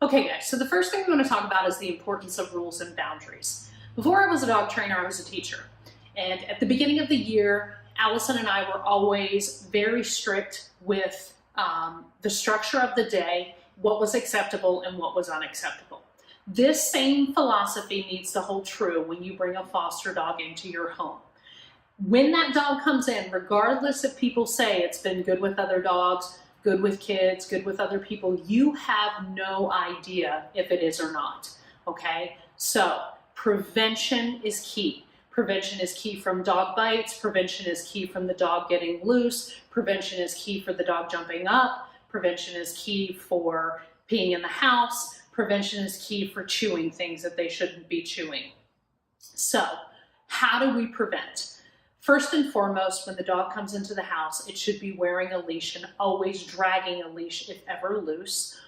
Okay guys, so the first thing we want to talk about is the importance of rules and boundaries. Before I was a dog trainer, I was a teacher. And at the beginning of the year, Allison and I were always very strict with the structure of the day, what was acceptable and what was unacceptable. This same philosophy needs to hold true when you bring a foster dog into your home. When that dog comes in, regardless if people say it's been good with other dogs, good with kids, good with other people, you have no idea if it is or not, okay? So prevention is key. Prevention is key from dog bites. Prevention is key from the dog getting loose. Prevention is key for the dog jumping up. Prevention is key for peeing in the house. Prevention is key for chewing things that they shouldn't be chewing. So how do we prevent? First and foremost, when the dog comes into the house, it should be wearing a leash and always dragging a leash if ever loose,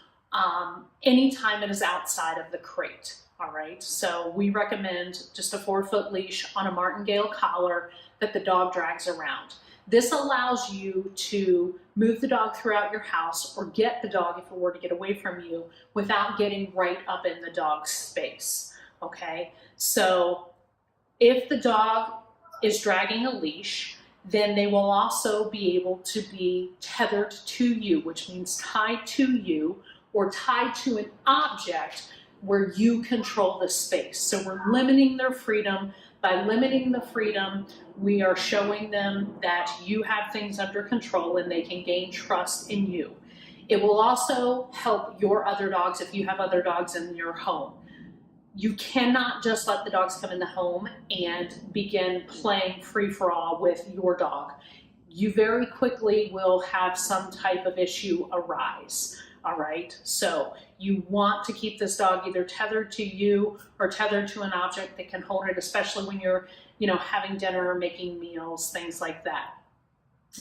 anytime it is outside of the crate, all right? So we recommend just a 4-foot leash on a martingale collar that the dog drags around. This allows you to move the dog throughout your house or get the dog if it were to get away from you without getting right up in the dog's space, okay? So if the dog is dragging a leash, then they will also be able to be tethered to you, which means tied to you or tied to an object where you control the space. So we're limiting their freedom. By limiting the freedom, we are showing them that you have things under control and they can gain trust in you. It will also help your other dogs if you have other dogs in your home. You cannot just let the dogs come in the home and begin playing free-for-all with your dog. You very quickly will have some type of issue arise, all right? So you want to keep this dog either tethered to you or tethered to an object that can hold it, especially when you're, having dinner or making meals, things like that.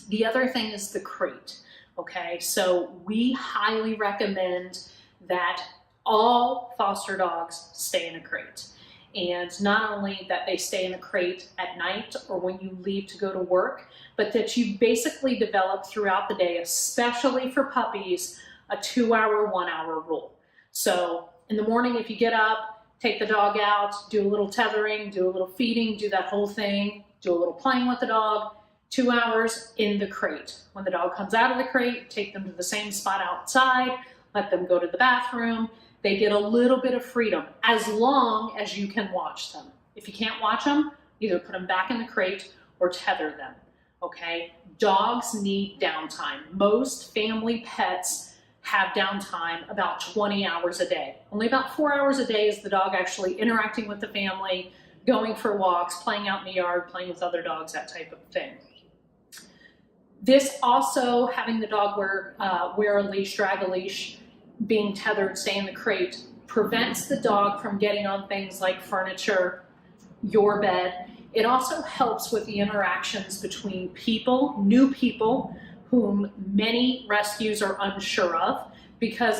The other thing is the crate, okay? So we highly recommend that all foster dogs stay in a crate. And not only that they stay in a crate at night or when you leave to go to work, but that you basically develop throughout the day, especially for puppies, a 2-hour, 1-hour rule. So in the morning, if you get up, take the dog out, do a little tethering, do a little feeding, do that whole thing, do a little playing with the dog, 2 hours in the crate. When the dog comes out of the crate, take them to the same spot outside, let them go to the bathroom. They get a little bit of freedom as long as you can watch them. If you can't watch them, either put them back in the crate or tether them, okay? Dogs need downtime. Most family pets have downtime about 20 hours a day. Only about 4 hours a day is the dog actually interacting with the family, going for walks, playing out in the yard, playing with other dogs, that type of thing. This also, having the dog wear a leash, drag a leash, being tethered, stay in the crate, prevents the dog from getting on things like furniture, your bed. It also helps with the interactions between people, new people, whom many rescues are unsure of,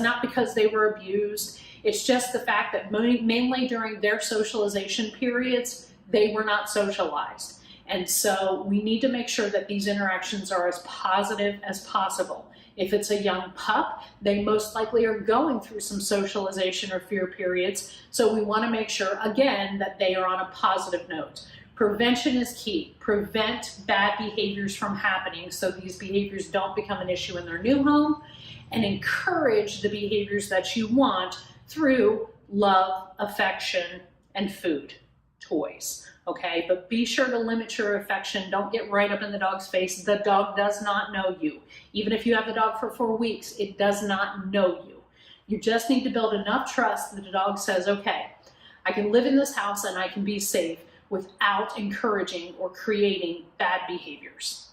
not because they were abused. It's just the fact that mainly during their socialization periods, they were not socialized. And so we need to make sure that these interactions are as positive as possible. If it's a young pup, they most likely are going through some socialization or fear periods. So we want to make sure, again, that they are on a positive note. Prevention is key. Prevent bad behaviors from happening so these behaviors don't become an issue in their new home, and encourage the behaviors that you want through love, affection, and food, toys. Okay, but be sure to limit your affection. Don't get right up in the dog's face. The dog does not know you. Even if you have the dog for 4 weeks, it does not know you. You just need to build enough trust that the dog says, okay, I can live in this house and I can be safe without encouraging or creating bad behaviors.